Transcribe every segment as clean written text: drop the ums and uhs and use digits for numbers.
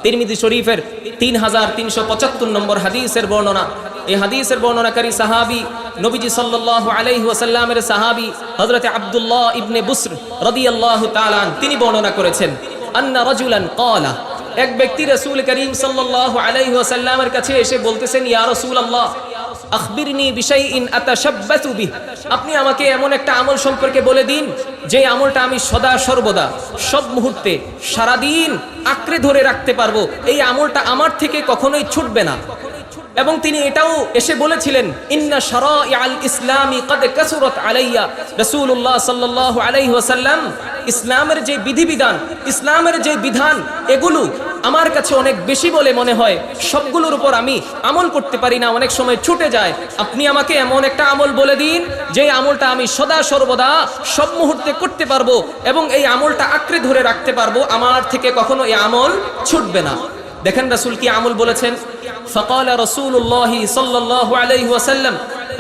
তিরমিজি শরীফের 3375 নম্বর হাদিসের বর্ণনা। এই হাদিসের বর্ণনাকারী সাহাবী নবীজি সাল্লাল্লাহু আলাইহি ওয়াসাল্লামের সাহাবী হযরত আব্দুল্লাহ ইবনে বুসর রাদিয়াল্লাহু তাআলা তিনি বর্ণনা করেছেন, আন্না রাজুলান ক্বালা, এক ব্যক্তি রাসূল করিম সাল্লাল্লাহু আলাইহি ওয়াসাল্লামের কাছে এসে বলতেছেন, ইয়া রাসূলুল্লাহ আখবিরনি বিশাইইন আতাশাব্বাতু বিহি, আপনি আমাকে এমন একটা আমল সম্পর্কে বলে দিন যে আমলটা আমি সদা সর্বদা সব মুহূর্তে সারাদিন আঁকড়ে ধরে রাখতে পারবো, এই আমলটা আমার থেকে কখনোই ছুটবে না। এবং তিনি এটাও এসে বলেছিলেন, ইন্না শারাইআল ইসলামি ক্বাদ কাসুরাত আলাইয়া, রাসূলুল্লাহ সাল্লাল্লাহু আলাইহি ওয়াসাল্লাম ইসলামের যে বিধিবিধান, ইসলামের যে বিধান, এগুলো আমার কাছে অনেক বেশি বলে মনে হয়, সবগুলোর উপর আমি আমল করতে পারি না, অনেক সময় ছুটে যায়। আপনি আমাকে এমন একটা আমল বলে দিন যে আমলটা আমি সদা সর্বদা সব মুহূর্তে করতে পারবো এবং এই আমলটা আঁকড়ে ধরে রাখতে পারবো, আমার থেকে কখনো এই আমল ছুটবে না। দেখেন রাসূল কি আমল বলেছেন। ফাকালা রাসূলুল্লাহি সাল্লাল্লাহু আলাইহি ওয়াসাল্লাম,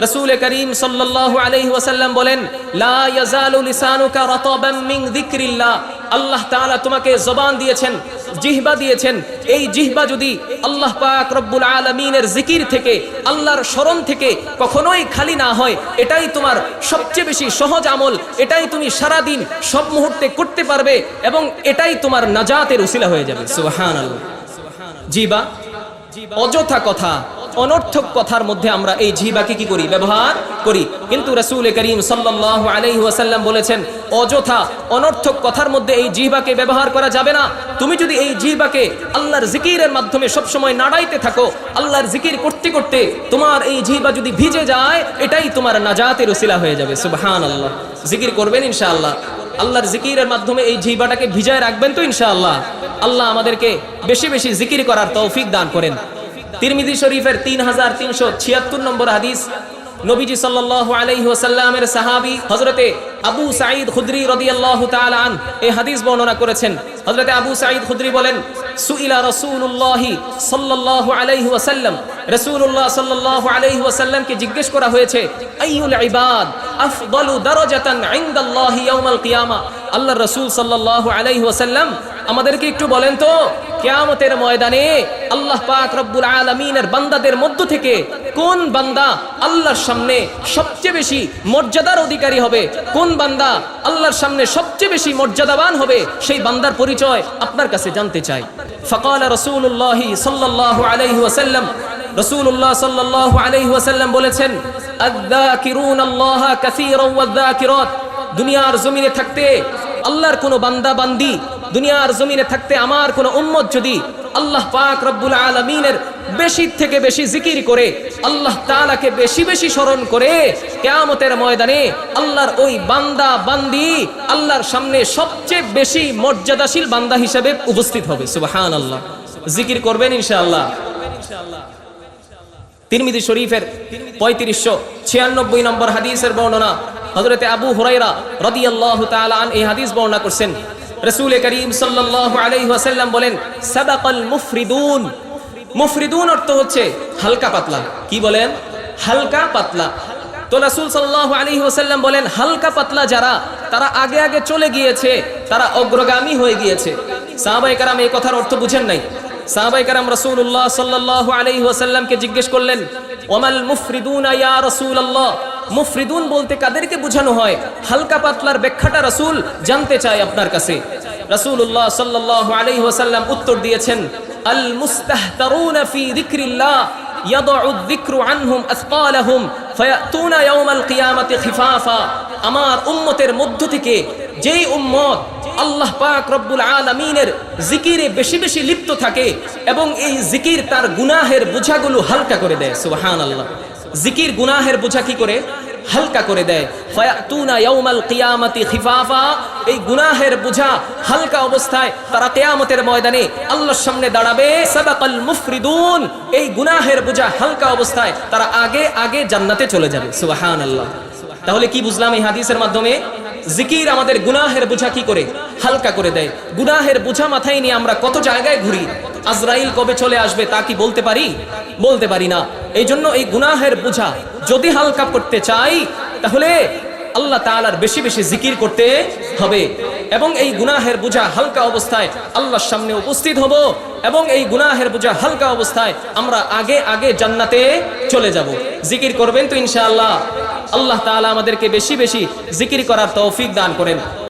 রাসূল করিম সাল্লাল্লাহু আলাইহি ওয়াসাল্লাম বলেন, লা ইয়াজালু লিসানুকা রাতাবান মিন যিকরিল্লাহ, আল্লাহ তাআলা তোমাকে জবান দিয়েছেন, জিহ্বা দিয়েছেন, এই জিহ্বা যদি আল্লাহ পাক রব্বুল আলামিনের জিকির থেকে, আল্লাহর স্মরণ থেকে কখনোই খালি না হয়, এটাই তোমার সবচেয়ে বেশি সহজ আমল, এটাই তুমি সারা দিন সব মুহূর্তে করতে পারবে এবং এটাই তোমার নাজাতের উসিলা হয়ে যাবে। সুবহানাল্লাহ। জিহ্বা, অযথা কথা, অনর্থক কথার মধ্যে আমরা এই জিহ্বাকে কি করি, ব্যবহার করি। কিন্তু রাসূল করিম সাল্লাল্লাহু আলাইহি ওয়াসাল্লাম বলেছেন, অযথা অনর্থক কথার মধ্যে এই জিহ্বাকে ব্যবহার করা যাবে না। তুমি যদি এই জিহ্বাকে আল্লাহর জিকিরের মাধ্যমে সব সময় নাড়াইতে থাকো, আল্লাহর জিকির করতে করতে তোমার এই জিহ্বা যদি ভিজে যায়, এটাই তোমার নাজাতের উসিলা হয়ে যাবে। সুবহানাল্লাহ। জিকির করবেন ইনশাআল্লাহ, আল্লাহর জিকিরের মাধ্যমে এই জিহ্বাটাকে ভিজায় রাখবেন তো ইনশাআল্লাহ। আল্লাহ আমাদেরকে বেশি বেশি জিকির করার তৌফিক দান করেন। তিরমিজি শরীফের 3376 নম্বর হাদিস, নবীজি সাল্লাল্লাহু আলাইহি ওয়াসাল্লামের সাহাবী হযরতে আবু সাঈদ খুদরি রাদিয়াল্লাহু তাআলা আন এই হাদিস বর্ণনা করেছেন। হযরতে আবু সাঈদ খুদরি বলেন, সুইলা রাসূলুল্লাহি সাল্লাল্লাহু আলাইহি ওয়াসাল্লাম, রাসূলুল্লাহ সাল্লাল্লাহু আলাইহি ওয়াসাল্লামকে জিজ্ঞেস করা হয়েছে, আইয়ুল ইবাদ আফদালু দারাজাতান ইনদাল্লাহি ইয়াউমাল কিয়ামা, আল্লাহর রাসূল সাল্লাল্লাহু আলাইহি ওয়াসাল্লাম আমাদেরকে একটু বলেন তো, কিয়ামতের ময়দানে আল্লাহ পাক রব্বুল আলামিনের বান্দাদের মধ্য থেকে কোন বান্দা আল্লাহর সামনে সবচেয়ে বেশি মর্যাদার অধিকারী হবে, কোন বান্দা আল্লাহর সামনে সবচেয়ে বেশি মর্যাদাবান হবে, সেই বান্দার পরিচয় আপনার কাছে জানতে চাই। ফাকালা রাসূলুল্লাহি সাল্লাল্লাহু আলাইহি ওয়াসাল্লাম, রাসূলুল্লাহ সাল্লাল্লাহু আলাইহি ওয়াসাল্লাম বলেছেন, আয-যাকিরুনাল্লাহা কাসীরান ওয়ায-যাকিরাত, দুনিয়ার জমিনে থাকতে আল্লাহর কোন বান্দা বান্দি, দুনিয়ার জমিনে থাকতে আমার কোন উম্মত যদি আল্লাহ পাক রব্বুল আলামিনের বেশি থেকে বেশি জিকির করে, আল্লাহ তাআলাকে বেশি বেশি স্মরণ করে, কিয়ামতের ময়দানে আল্লাহর ওই বান্দা বান্দি আল্লাহর সামনে সবচেয়ে বেশি মর্যাদাশীল বান্দা হিসেবে উপস্থিত হবে। সুবহানাল্লাহ। জিকির করবেন ইনশাআল্লাহ। তিরমিজি শরীফের 3596 নম্বর হাদিসের বর্ণনা, হযরতে আবু হুরায়রা রাদিয়াল্লাহু তাআলা আন এই হাদিস বর্ণনা করেছেন। রাসূল করিম সাল্লাল্লাহু আলাইহি ওয়াসাল্লাম বলেন, সাবাকাল মুফরিদুন, মুফরিদুন অর্থ হচ্ছে হালকা পাতলা। কি বলেন? হালকা পাতলা। তো রাসূল সাল্লাল্লাহু আলাইহি ওয়াসাল্লাম বলেন, হালকা পাতলা যারা, তারা আগে আগে চলে গিয়েছে, তারা অগ্রগামী হয়ে গিয়েছে। সাহাবায়ে কেরাম এই কথার অর্থ বুঝেন নাই। সাহাবায়ে কেরাম রাসূলুল্লাহ সাল্লাল্লাহু আলাইহি ওয়াসাল্লামকে জিজ্ঞেস করলেন, ওয়ামাল মুফরিদুনা ইয়া রাসূলুল্লাহ, মুফরিদুন বলতে কাদেরকে বোঝানো হয়? হালকা পাতলার ব্যাখ্যাটা রাসূল জানতে চায় আপনার কাছে। রাসূলুল্লাহ সাল্লাল্লাহু আলাইহি ওয়াসাল্লাম উত্তর দিয়েছেন, আল মুস্তাহতারুনা ফি যিকরিল্লাহ ইয়াদউ যিকরু আনহুম আসকালাহুম ফায়াতুনা ইয়াউমাল কিয়ামাতি খিফাফা, আমার উম্মতের মধ্য থেকে যেই উম্মত আল্লাহ পাক রব্বুল আলামিনের জিকিরে বেশি বেশি লিপ্ত থাকে এবং এই জিকির তার গুনাহের বোঝাগুলো হালকা করে দেয়। সুবহানাল্লাহ। জিকির গুনাহের বোঝা কি করে? হালকা করে দেয়। ফায়াতুনা ইয়াউমাল কিয়ামাতি খিফাফা, এই গুনাহের বোঝা হালকা অবস্থায় তারা কিয়ামতের ময়দানে আল্লাহর সামনে দাঁড়াবে। সাবাকাল মুফরিদুন, এই গুনাহের বোঝা হালকা অবস্থায় তারা আগে আগে জান্নাতে চলে যাবে। সুবহানাল্লাহ। তাহলে কি বুঝলাম এই হাদিসের মাধ্যমে? জিকির আমাদের গুনাহের বোঝা কি করে? হালকা করে দেয়। গুনাহের বোঝা মাথায় নিয়ে আমরা কত জায়গায় ঘুরি, আজরাইল কবে চলে আসবে তা কি বলতে পারি? বলতে পারি না। এই জন্য এই গুনাহের বোঝা যদি হালকা করতে চাই, তাহলে আল্লাহ তাআলার বেশি বেশি জিকির করতে হবে। এবং এই গুনাহের বোঝা হালকা অবস্থায় আল্লাহর সামনে উপস্থিত হব এবং এই গুনাহের বোঝা হালকা অবস্থায় আমরা আগে আগে জান্নাতে চলে যাব। জিকির করবেন তো ইনশাআল্লাহ। আল্লাহ তাআলা আমাদেরকে বেশি বেশি জিকির করার তৌফিক দান করেন।